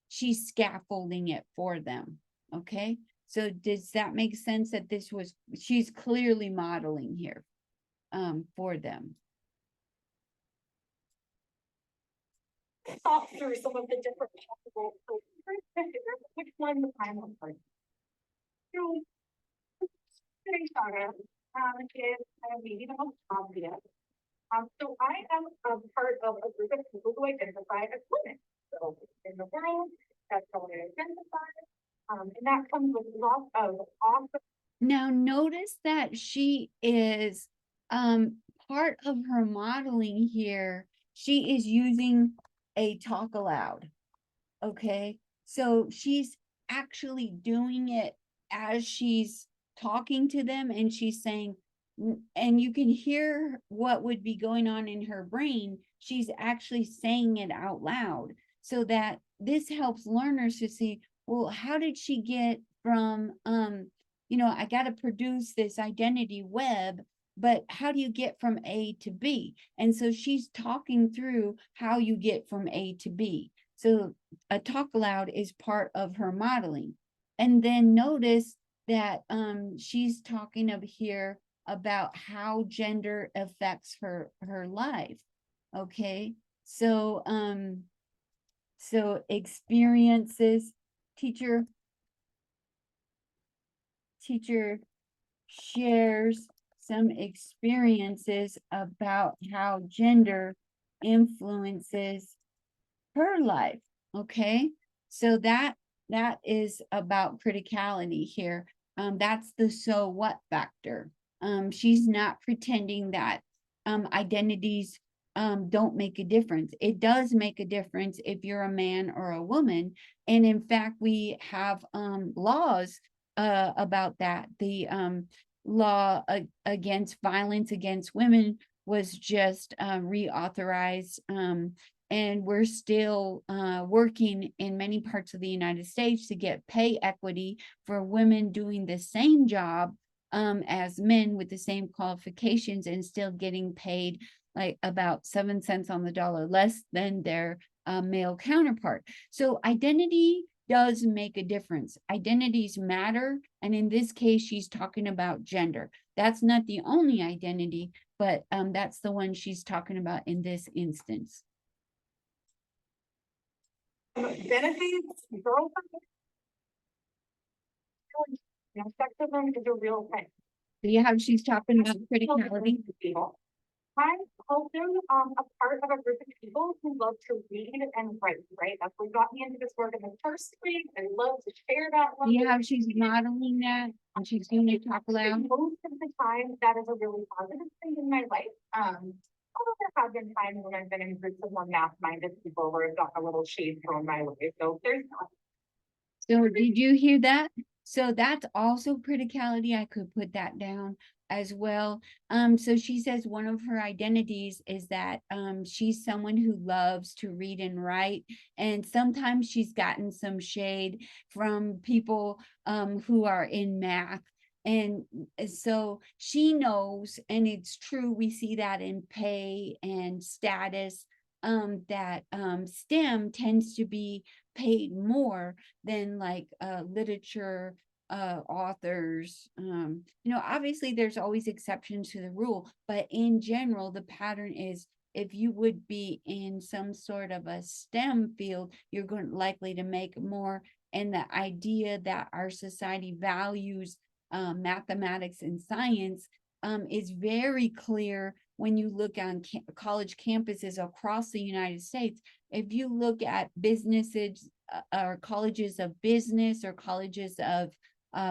she's scaffolding it for them. Okay. So does that make sense that she's clearly modeling here for them? Thought through some of the different possible which one I'm on. So today's saga is maybe the most obvious. So I am a part of a group of people who identify as women. So in the world, that's how I identify. And that comes with lots of awesome. Now notice that she is part of her modeling here. She is using a talk aloud. Okay, so she's actually doing it as she's talking to them and she's saying, and you can hear what would be going on in her brain. She's actually saying it out loud so that this helps learners to see, well, how did she get from, I got to produce this identity web, but how do you get from A to B? And so she's talking through how you get from A to B. So a talk aloud is part of her modeling. And then notice that she's talking of here about how gender affects her life. Okay, so experiences, teacher shares some experiences about how gender influences her life. Okay, so that is about criticality here. That's the so what factor. She's not pretending that identities don't make a difference. It does make a difference if you're a man or a woman. And in fact, we have laws about that. The law against violence against women was just reauthorized and we're still working in many parts of the United States to get pay equity for women doing the same job as men with the same qualifications and still getting paid like about 7 cents on the dollar less than their male counterpart. So identity does make a difference. Identities matter. And in this case, she's talking about gender. That's not the only identity, but that's the one she's talking about in this instance. Benefits, girls. You know, sexism is a real thing. See how she's talking about criticality? I'm also a part of a group of people who love to read and write, right? That's what got me into this work in the first place. I love to share that. See how she's modeling that and she's going to talk loud? Most of the time, that is a really positive thing in my life. Although there have been times when I've been in groups of more math-minded people where I've got a little shade thrown my way. So there's not. So did you hear that? So that's also criticality. I could put that down as well. So she says one of her identities is that she's someone who loves to read and write, and sometimes she's gotten some shade from people who are in math. And so she knows, and it's true, we see that in pay and status, that STEM tends to be paid more than like literature authors. You know, obviously there's always exceptions to the rule, but in general, the pattern is if you would be in some sort of a STEM field, you're going likely to make more. And the idea that our society values mathematics and science is very clear when you look on college campuses across the United States. If you look at businesses or colleges of business or colleges of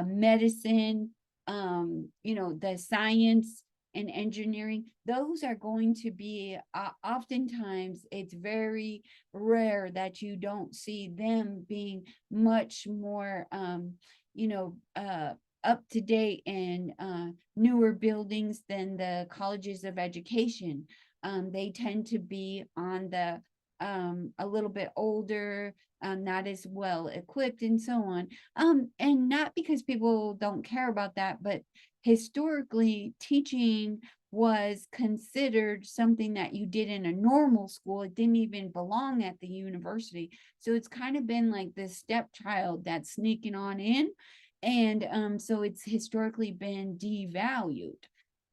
medicine, you know, the science and engineering, those are going to be oftentimes it's very rare that you don't see them being much more you know, up to date and newer buildings than the colleges of education. They tend to be on the a little bit older, not as well equipped and so on. And not because people don't care about that, but historically teaching was considered something that you did in a normal school. It didn't even belong at the university. So it's kind of been like this stepchild that's sneaking on in. And so it's historically been devalued.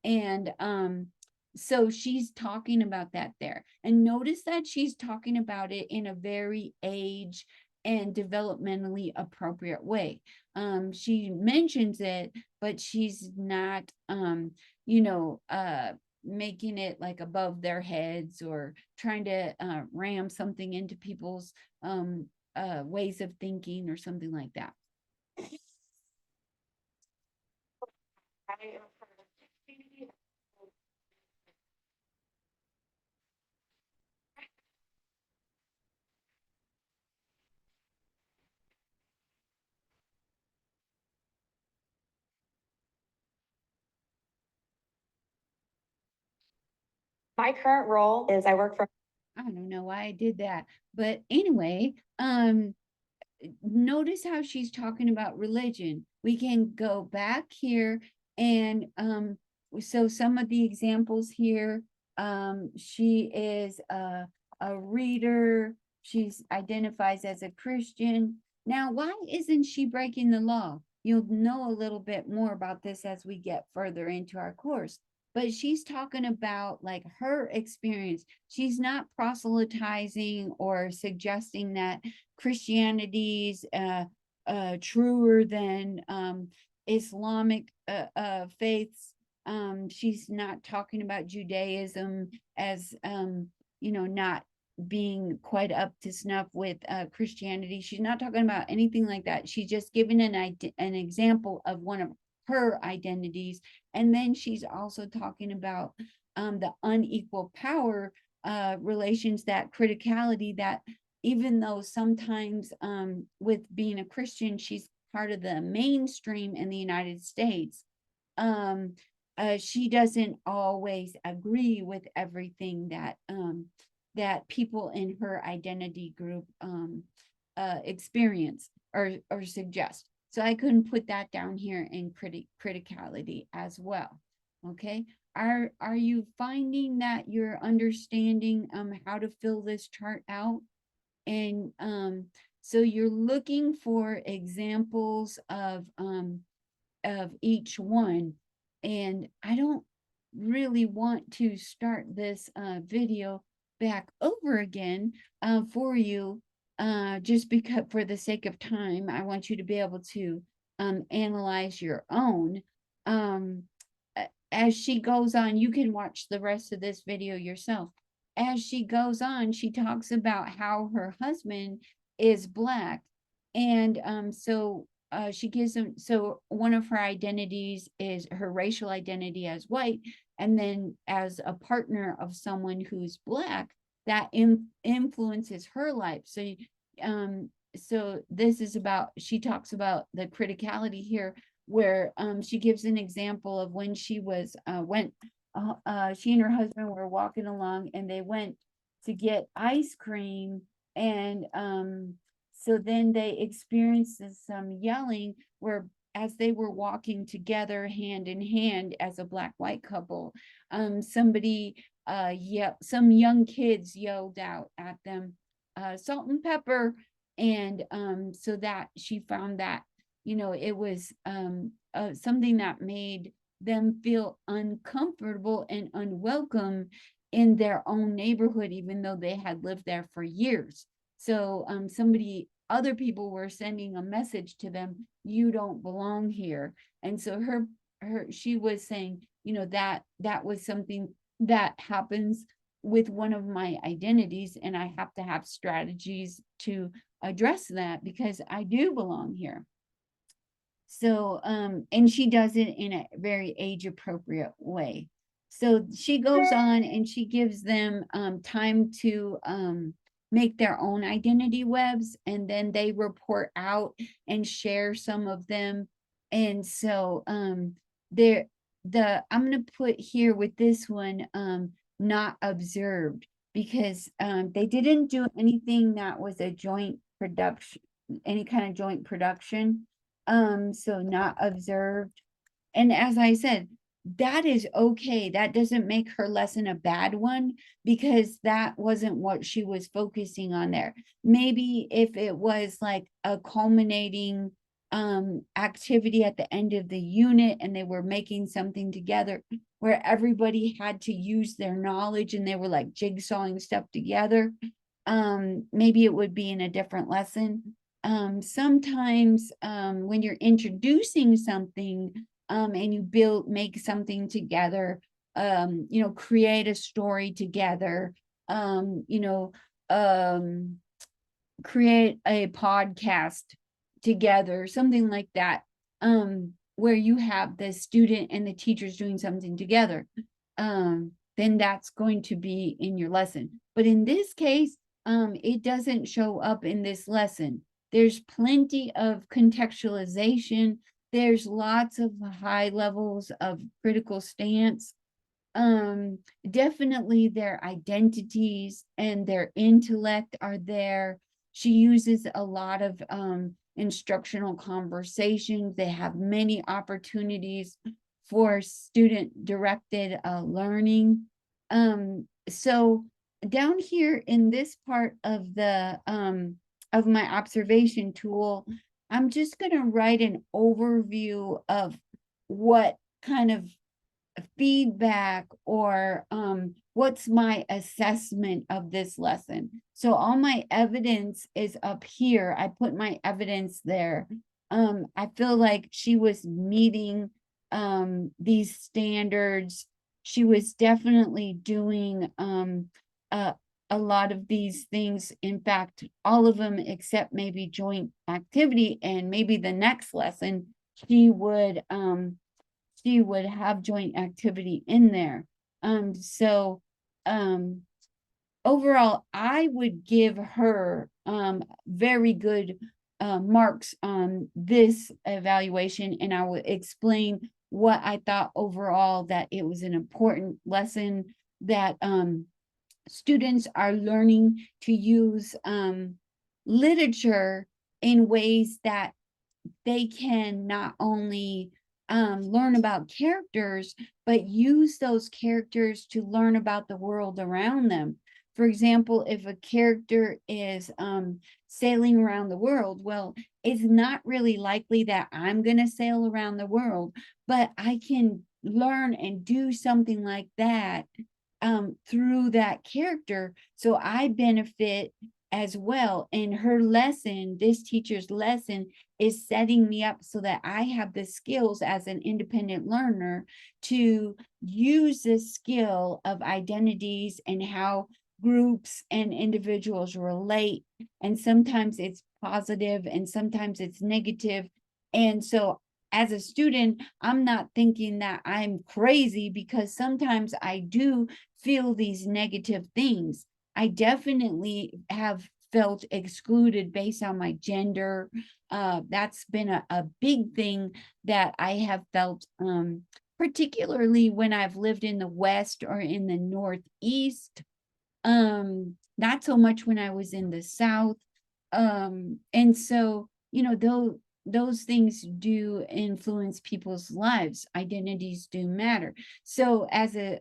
And so she's talking about that there. And notice that she's talking about it in a very age and developmentally appropriate way. She mentions it, but she's not you know, making it like above their heads or trying to ram something into people's ways of thinking or something like that. My current role is I work for. I don't know why I did that, but anyway, notice how she's talking about religion. We can go back here and so some of the examples here, she is a reader, she's identifies as a Christian. Now, why isn't she breaking the law? You'll know a little bit more about this as we get further into our course. But she's talking about like her experience. She's not proselytizing or suggesting that Christianity's truer than Islamic faiths. She's not talking about Judaism as you know, not being quite up to snuff with Christianity. She's not talking about anything like that. She's just giving an example of one of her identities. And then she's also talking about the unequal power relations, that criticality, that even though sometimes with being a Christian, she's part of the mainstream in the United States, she doesn't always agree with everything that that people in her identity group experience or suggest. So I couldn't put that down here in criticality as well. Okay, are you finding that you're understanding how to fill this chart out? And so you're looking for examples of each one. And I don't really want to start this video back over again for you, just because for the sake of time. I want you to be able to analyze your own. As she goes on, you can watch the rest of this video yourself. As she goes on, she talks about how her husband is Black. And so she gives them, so one of her identities is her racial identity as white, and then as a partner of someone who's Black, that influences her life. So this is about, she talks about the criticality here, where she gives an example of when she was she and her husband were walking along, and they went to get ice cream, and so then they experienced some yelling, where as they were walking together hand in hand as a Black-white couple, somebody some young kids yelled out at them, salt and pepper. And so that she found that, it was something that made them feel uncomfortable and unwelcome in their own neighborhood, even though they had lived there for years. So other people were sending a message to them, you don't belong here. And so she was saying, that was something that happens with one of my identities, and I have to have strategies to address that because I do belong here. So, and she does it in a very age appropriate way. So she goes on and she gives them time to make their own identity webs, and then they report out and share some of them. And so I'm gonna put here with this one not observed, because they didn't do anything that was a joint production, any kind of joint production. So not observed. And as I said, that is okay. That doesn't make her lesson a bad one, because that wasn't what she was focusing on there. Maybe if it was like a culminating activity at the end of the unit, and they were making something together where everybody had to use their knowledge and they were like jigsawing stuff together, maybe it would be in a different lesson. Sometimes when you're introducing something, and you make something together, create a story together, create a podcast together, something like that, where you have the student and the teachers doing something together, then that's going to be in your lesson. But in this case, it doesn't show up in this lesson. There's plenty of contextualization. There's lots of high levels of critical stance. Definitely their identities and their intellect are there. She uses a lot of instructional conversations. They have many opportunities for student-directed learning. So down here in this part of the of my observation tool, I'm just going to write an overview of what kind of feedback or what's my assessment of this lesson. So all my evidence is up here. I put my evidence there. I feel like she was meeting these standards. She was definitely doing a lot of these things. In fact, all of them except maybe joint activity, and maybe the next lesson she would have joint activity in there. So overall, I would give her very good marks on this evaluation, and I would explain what I thought overall, that it was an important lesson, that students are learning to use literature in ways that they can not only learn about characters, but use those characters to learn about the world around them. For example, if a character is sailing around the world, well, it's not really likely that I'm going to sail around the world, but I can learn and do something like that through that character. So I benefit as well. And her lesson, this teacher's lesson, is setting me up so that I have the skills as an independent learner to use this skill of identities and how groups and individuals relate. And sometimes it's positive and sometimes it's negative. And so as a student, I'm not thinking that I'm crazy, because sometimes I do feel these negative things. I definitely have felt excluded based on my gender. That's been a big thing that I have felt, particularly when I've lived in the West or in the Northeast. Not so much when I was in the South. And so, you know, those things do influence people's lives. Identities do matter. So as a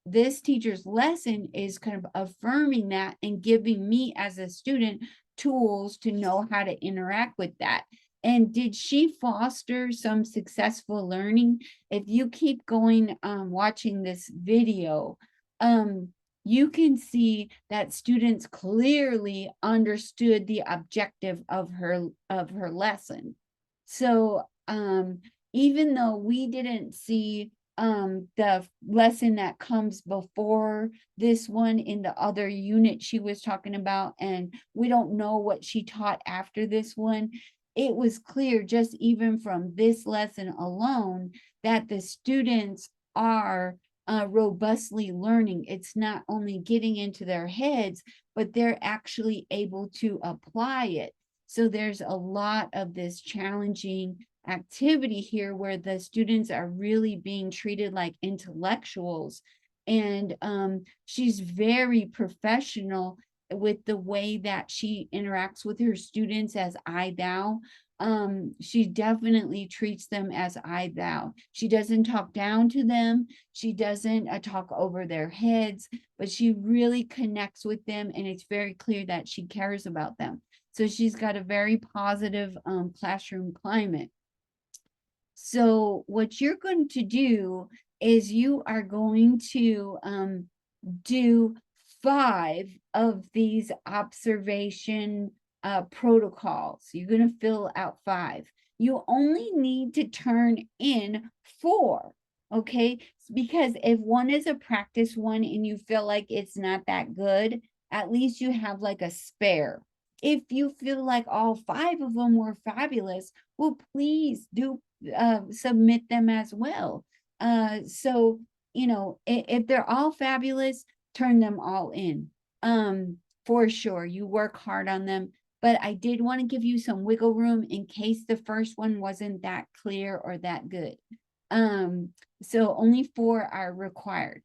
this teacher's lesson is kind of affirming that and giving me as a student tools to know how to interact with that. And did she foster some successful learning? If you keep going watching this video, you can see that students clearly understood the objective of her lesson. So even though we didn't see the lesson that comes before this one in the other unit she was talking about, and we don't know what she taught after this one, it was clear just even from this lesson alone that the students are robustly learning. It's not only getting into their heads, but they're actually able to apply it. So there's a lot of this challenging activity here where the students are really being treated like intellectuals. And she's very professional with the way that she interacts with her students as I, thou. She definitely treats them as I, thou. She doesn't talk down to them. She doesn't talk over their heads, but she really connects with them. And it's very clear that she cares about them. So she's got a very positive classroom climate. So what you're going to do is you are going to do 5 of these observation protocols. You're going to fill out 5. You only need to turn in 4, okay? Because if one is a practice one and you feel like it's not that good, at least you have like a spare. If you feel like all 5 of them were fabulous, well, please do submit them as well. So, you know, if they're all fabulous, turn them all in. For sure, you work hard on them, but I did want to give you some wiggle room in case the first one wasn't that clear or that good. So only 4 are required.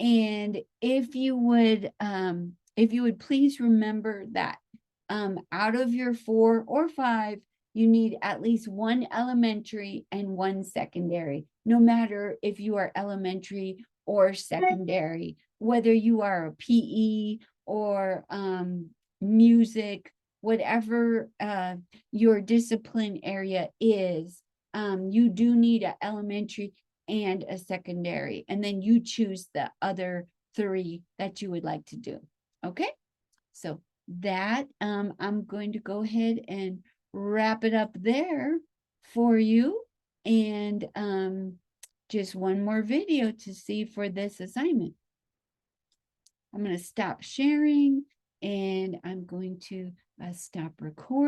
And if you would please remember that out of your 4 or 5, you need at least 1 elementary and 1 secondary, no matter if you are elementary or secondary, whether you are a PE or music, whatever your discipline area is, you do need an elementary and a secondary, and then you choose the other 3 that you would like to do. Okay, so that I'm going to go ahead and wrap it up there for you. And just one more video to see for this assignment. I'm going to stop sharing and I'm going to stop recording.